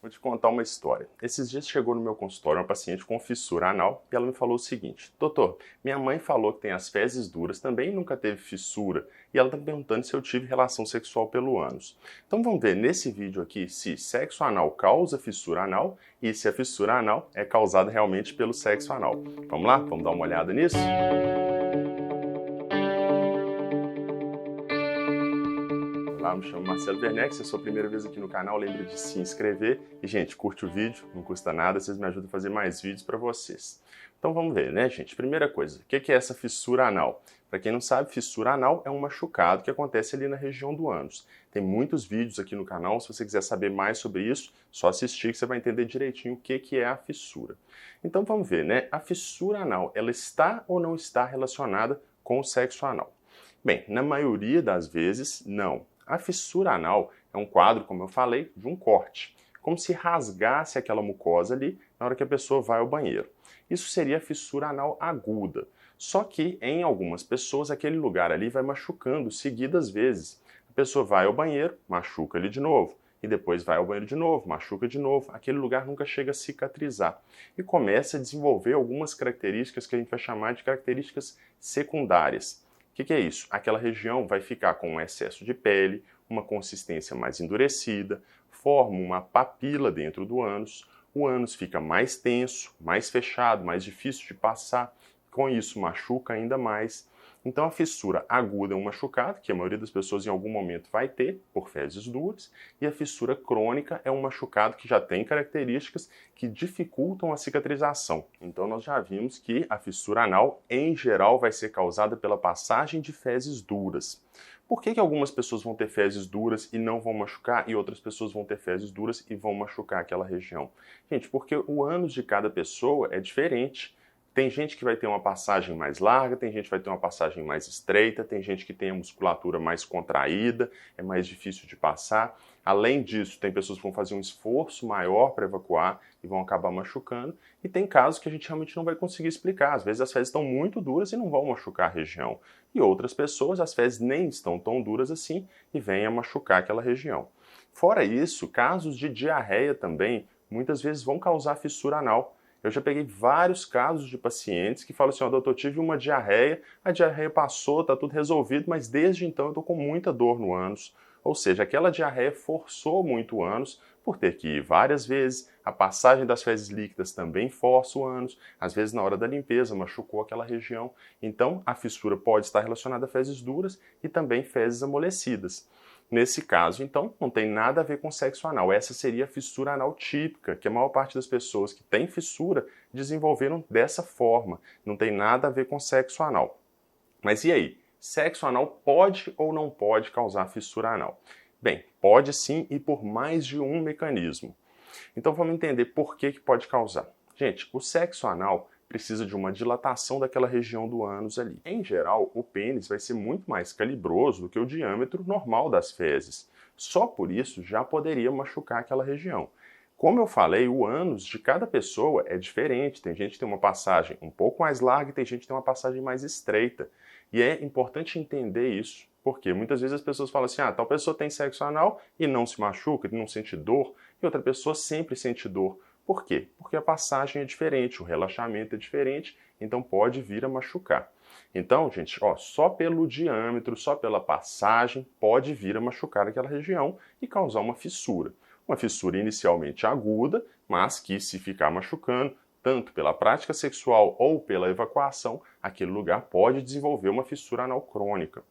vou te contar uma história. Esses dias chegou no meu consultório uma paciente com fissura anal e ela me falou o seguinte: doutor, minha mãe falou que tem as fezes duras, também nunca teve fissura, e ela está me perguntando se eu tive relação sexual pelo ânus. Então vamos ver nesse vídeo aqui se sexo anal causa fissura anal e se a fissura anal é causada realmente pelo sexo anal. Vamos lá? Vamos dar uma olhada nisso? Olá, me chamo Marcelo Werneck, se é a sua primeira vez aqui no canal, lembre de se inscrever e, gente, curte o vídeo, não custa nada, vocês me ajudam a fazer mais vídeos para vocês. Então vamos ver, né, gente? Primeira coisa, o que é essa fissura anal? Para quem não sabe, fissura anal é um machucado que acontece ali na região do ânus. Tem muitos vídeos aqui no canal, se você quiser saber mais sobre isso, só assistir que você vai entender direitinho o que é a fissura. Então vamos ver, né? A fissura anal, ela está ou não está relacionada com o sexo anal? Bem, na maioria das vezes, não. A fissura anal é um quadro, como eu falei, de um corte, como se rasgasse aquela mucosa ali na hora que a pessoa vai ao banheiro. Isso seria a fissura anal aguda, só que em algumas pessoas aquele lugar ali vai machucando seguidas vezes. A pessoa vai ao banheiro, machuca ali de novo, e depois vai ao banheiro de novo, machuca de novo, aquele lugar nunca chega a cicatrizar e começa a desenvolver algumas características que a gente vai chamar de características secundárias. O que é isso? Aquela região vai ficar com um excesso de pele, uma consistência mais endurecida, forma uma papila dentro do ânus, o ânus fica mais tenso, mais fechado, mais difícil de passar, com isso machuca ainda mais. Então a fissura aguda é um machucado, que a maioria das pessoas em algum momento vai ter, por fezes duras, e a fissura crônica é um machucado que já tem características que dificultam a cicatrização. Então nós já vimos que a fissura anal, em geral, vai ser causada pela passagem de fezes duras. Por que algumas pessoas vão ter fezes duras e não vão machucar, e outras pessoas vão ter fezes duras e vão machucar aquela região? Gente, porque o ânus de cada pessoa é diferente. Tem gente que vai ter uma passagem mais larga, tem gente que vai ter uma passagem mais estreita, tem gente que tem a musculatura mais contraída, é mais difícil de passar. Além disso, tem pessoas que vão fazer um esforço maior para evacuar e vão acabar machucando. E tem casos que a gente realmente não vai conseguir explicar. Às vezes as fezes estão muito duras e não vão machucar a região. E outras pessoas, as fezes nem estão tão duras assim e vêm a machucar aquela região. Fora isso, casos de diarreia também, muitas vezes vão causar fissura anal. Eu já peguei vários casos de pacientes que falam assim, ó, doutor, tive uma diarreia, a diarreia passou, tá tudo resolvido, mas desde então eu tô com muita dor no ânus. Ou seja, aquela diarreia forçou muito o ânus por ter que ir várias vezes, a passagem das fezes líquidas também força o ânus, às vezes na hora da limpeza machucou aquela região. Então a fissura pode estar relacionada a fezes duras e também fezes amolecidas. Nesse caso, então, não tem nada a ver com sexo anal. Essa seria a fissura anal típica, que a maior parte das pessoas que têm fissura desenvolveram dessa forma. Não tem nada a ver com sexo anal. Mas e aí? Sexo anal pode ou não pode causar fissura anal? Bem, pode sim e por mais de um mecanismo. Então vamos entender por que pode causar. Gente, o sexo anal precisa de uma dilatação daquela região do ânus ali. Em geral, o pênis vai ser muito mais calibroso do que o diâmetro normal das fezes. Só por isso já poderia machucar aquela região. Como eu falei, o ânus de cada pessoa é diferente. Tem gente que tem uma passagem um pouco mais larga e tem gente que tem uma passagem mais estreita. E é importante entender isso, porque muitas vezes as pessoas falam assim, tal pessoa tem sexo anal e não se machuca, não sente dor, e outra pessoa sempre sente dor. Por quê? Porque a passagem é diferente, o relaxamento é diferente, então pode vir a machucar. Então, gente, só pelo diâmetro, só pela passagem, pode vir a machucar aquela região e causar uma fissura. Uma fissura inicialmente aguda, mas que se ficar machucando, tanto pela prática sexual ou pela evacuação, aquele lugar pode desenvolver uma fissura anal crônica.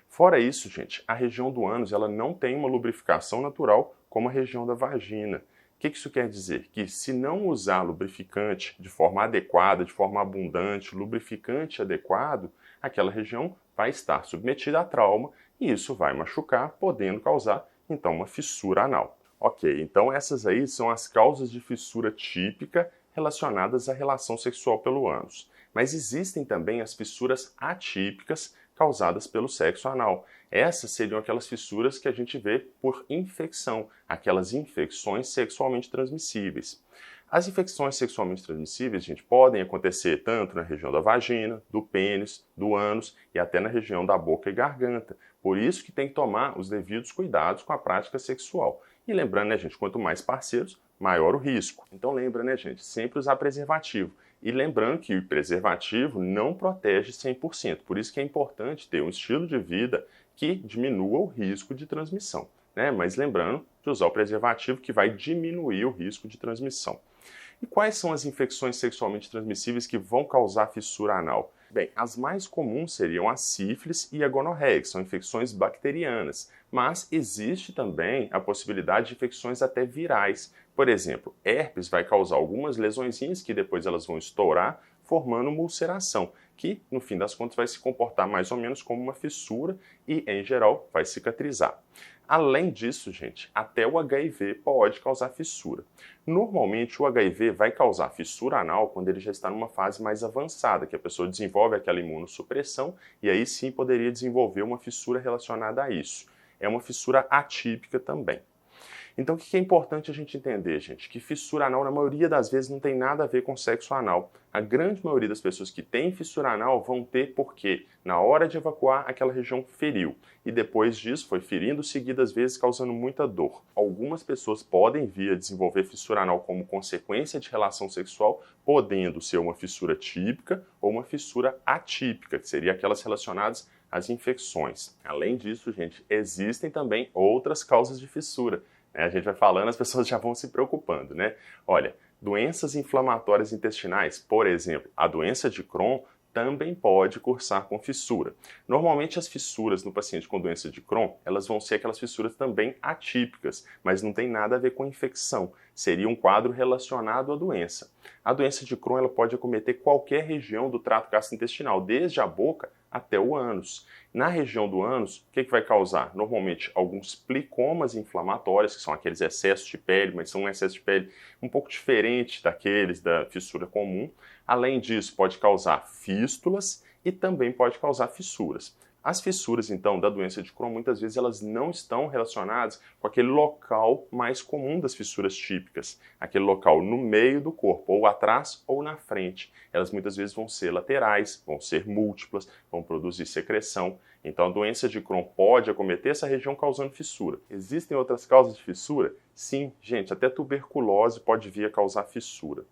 Fora isso, gente, a região do ânus ela não tem uma lubrificação natural como a região da vagina. O que isso quer dizer? Que se não usar lubrificante de forma adequada, de forma abundante, lubrificante adequado, aquela região vai estar submetida a trauma e isso vai machucar, podendo causar, então, uma fissura anal. Ok, então essas aí são as causas de fissura típica relacionadas à relação sexual pelo ânus. Mas existem também as fissuras atípicas causadas pelo sexo anal. Essas seriam aquelas fissuras que a gente vê por infecção, aquelas infecções sexualmente transmissíveis. As infecções sexualmente transmissíveis, gente, podem acontecer tanto na região da vagina, do pênis, do ânus e até na região da boca e garganta. Por isso que tem que tomar os devidos cuidados com a prática sexual. E lembrando, né, gente, quanto mais parceiros, maior o risco. Então lembra, né, gente, sempre usar preservativo. E lembrando que o preservativo não protege 100%, por isso que é importante ter um estilo de vida que diminua o risco de transmissão, né? Mas lembrando de usar o preservativo que vai diminuir o risco de transmissão. E quais são as infecções sexualmente transmissíveis que vão causar fissura anal? Bem, as mais comuns seriam a sífilis e a gonorreia, que são infecções bacterianas, mas existe também a possibilidade de infecções até virais. Por exemplo, herpes vai causar algumas lesõezinhas que depois elas vão estourar, formando uma ulceração, que no fim das contas vai se comportar mais ou menos como uma fissura e, em geral, vai cicatrizar. Além disso, gente, até o HIV pode causar fissura. Normalmente, o HIV vai causar fissura anal quando ele já está numa fase mais avançada, que a pessoa desenvolve aquela imunossupressão e aí sim poderia desenvolver uma fissura relacionada a isso. É uma fissura atípica também. Então, o que é importante a gente entender, gente? Que fissura anal, na maioria das vezes, não tem nada a ver com sexo anal. A grande maioria das pessoas que têm fissura anal vão ter porque, na hora de evacuar, aquela região feriu. E depois disso, foi ferindo seguidas vezes, causando muita dor. Algumas pessoas podem vir a desenvolver fissura anal como consequência de relação sexual, podendo ser uma fissura típica ou uma fissura atípica, que seria aquelas relacionadas às infecções. Além disso, gente, existem também outras causas de fissura. A gente vai falando, as pessoas já vão se preocupando, né? Olha, doenças inflamatórias intestinais, por exemplo, a doença de Crohn também pode cursar com fissura. Normalmente as fissuras no paciente com doença de Crohn, elas vão ser aquelas fissuras também atípicas, mas não tem nada a ver com infecção. Seria um quadro relacionado à doença. A doença de Crohn ela pode acometer qualquer região do trato gastrointestinal, desde a boca até o ânus. Na região do ânus, o que vai causar? Normalmente alguns plicomas inflamatórios, que são aqueles excessos de pele, mas são um excesso de pele um pouco diferente daqueles da fissura comum. Além disso, pode causar fístulas e também pode causar fissuras. As fissuras, então, da doença de Crohn, muitas vezes elas não estão relacionadas com aquele local mais comum das fissuras típicas, aquele local no meio do corpo, ou atrás ou na frente. Elas muitas vezes vão ser laterais, vão ser múltiplas, vão produzir secreção. Então, a doença de Crohn pode acometer essa região causando fissura. Existem outras causas de fissura? Sim, gente, até tuberculose pode vir a causar fissura.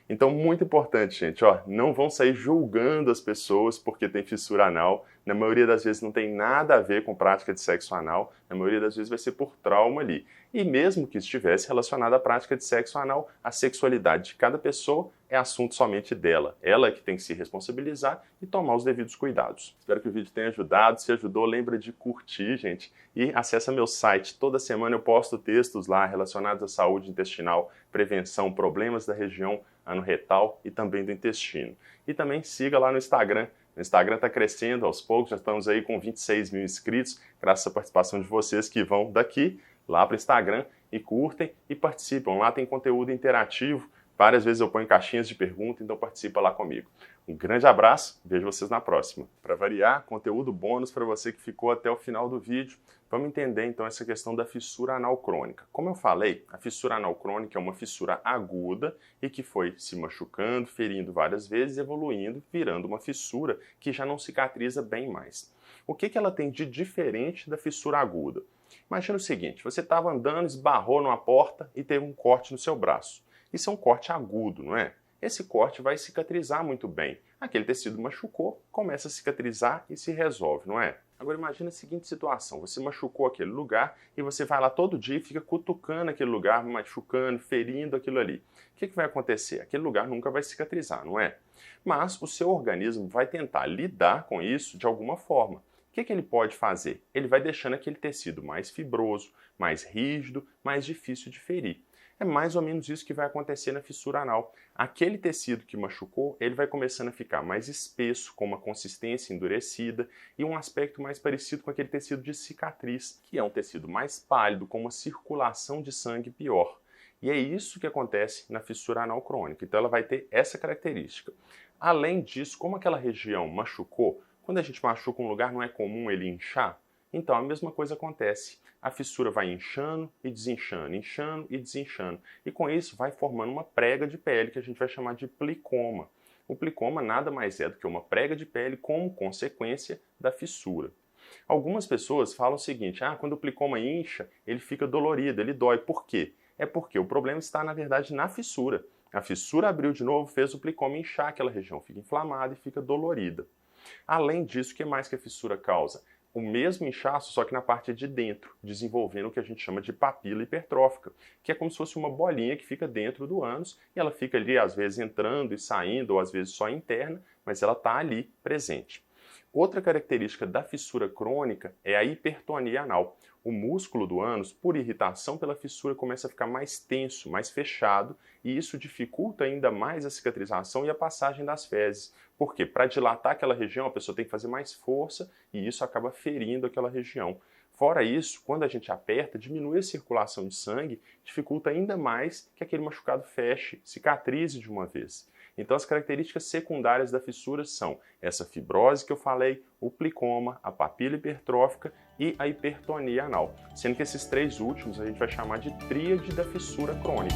Então, muito importante, gente, ó, não vão sair julgando as pessoas porque tem fissura anal. Na maioria das vezes não tem nada a ver com prática de sexo anal. Na maioria das vezes vai ser por trauma ali. E mesmo que estivesse relacionado à prática de sexo anal, a sexualidade de cada pessoa é assunto somente dela. Ela é que tem que se responsabilizar e tomar os devidos cuidados. Espero que o vídeo tenha ajudado. Se ajudou, lembra de curtir, gente. E acessa meu site. Toda semana eu posto textos lá relacionados à saúde intestinal, prevenção, problemas da região anorretal e também do intestino. E também siga lá no Instagram. O Instagram está crescendo aos poucos, já estamos aí com 26 mil inscritos, graças à participação de vocês que vão daqui lá para o Instagram e curtem e participam. Lá tem conteúdo interativo, várias vezes eu ponho caixinhas de pergunta, então participa lá comigo. Um grande abraço, vejo vocês na próxima. Para variar, conteúdo bônus para você que ficou até o final do vídeo. Vamos entender então essa questão da fissura anal crônica. Como eu falei, a fissura anal crônica é uma fissura aguda e que foi se machucando, ferindo várias vezes, evoluindo, virando uma fissura que já não cicatriza bem mais. O que ela tem de diferente da fissura aguda? Imagina o seguinte, você estava andando, esbarrou numa porta e teve um corte no seu braço. Isso é um corte agudo, não é? Esse corte vai cicatrizar muito bem. Aquele tecido machucou, começa a cicatrizar e se resolve, não é? Agora imagina a seguinte situação, você machucou aquele lugar e você vai lá todo dia e fica cutucando aquele lugar, machucando, ferindo aquilo ali. O que vai acontecer? Aquele lugar nunca vai cicatrizar, não é? Mas o seu organismo vai tentar lidar com isso de alguma forma. O que ele pode fazer? Ele vai deixando aquele tecido mais fibroso, mais rígido, mais difícil de ferir. É mais ou menos isso que vai acontecer na fissura anal. Aquele tecido que machucou, ele vai começando a ficar mais espesso, com uma consistência endurecida e um aspecto mais parecido com aquele tecido de cicatriz, que é um tecido mais pálido, com uma circulação de sangue pior. E é isso que acontece na fissura anal crônica. Então ela vai ter essa característica. Além disso, como aquela região machucou, quando a gente machuca um lugar, não é comum ele inchar? Então a mesma coisa acontece. A fissura vai inchando e desinchando, inchando e desinchando. E com isso vai formando uma prega de pele que a gente vai chamar de plicoma. O plicoma nada mais é do que uma prega de pele como consequência da fissura. Algumas pessoas falam o seguinte, quando o plicoma incha, ele fica dolorido, ele dói. Por quê? É porque o problema está, na verdade, na fissura. A fissura abriu de novo, fez o plicoma inchar aquela região, fica inflamada e fica dolorida. Além disso, o que mais que a fissura causa? O mesmo inchaço, só que na parte de dentro, desenvolvendo o que a gente chama de papila hipertrófica, que é como se fosse uma bolinha que fica dentro do ânus e ela fica ali, às vezes, entrando e saindo, ou às vezes só interna, mas ela está ali presente. Outra característica da fissura crônica é a hipertonia anal. O músculo do ânus, por irritação pela fissura, começa a ficar mais tenso, mais fechado, e isso dificulta ainda mais a cicatrização e a passagem das fezes. Por quê? Para dilatar aquela região, a pessoa tem que fazer mais força e isso acaba ferindo aquela região. Fora isso, quando a gente aperta, diminui a circulação de sangue, dificulta ainda mais que aquele machucado feche, cicatrize de uma vez. Então as características secundárias da fissura são essa fibrose que eu falei, o plicoma, a papila hipertrófica e a hipertonia anal. Sendo que esses três últimos a gente vai chamar de tríade da fissura crônica.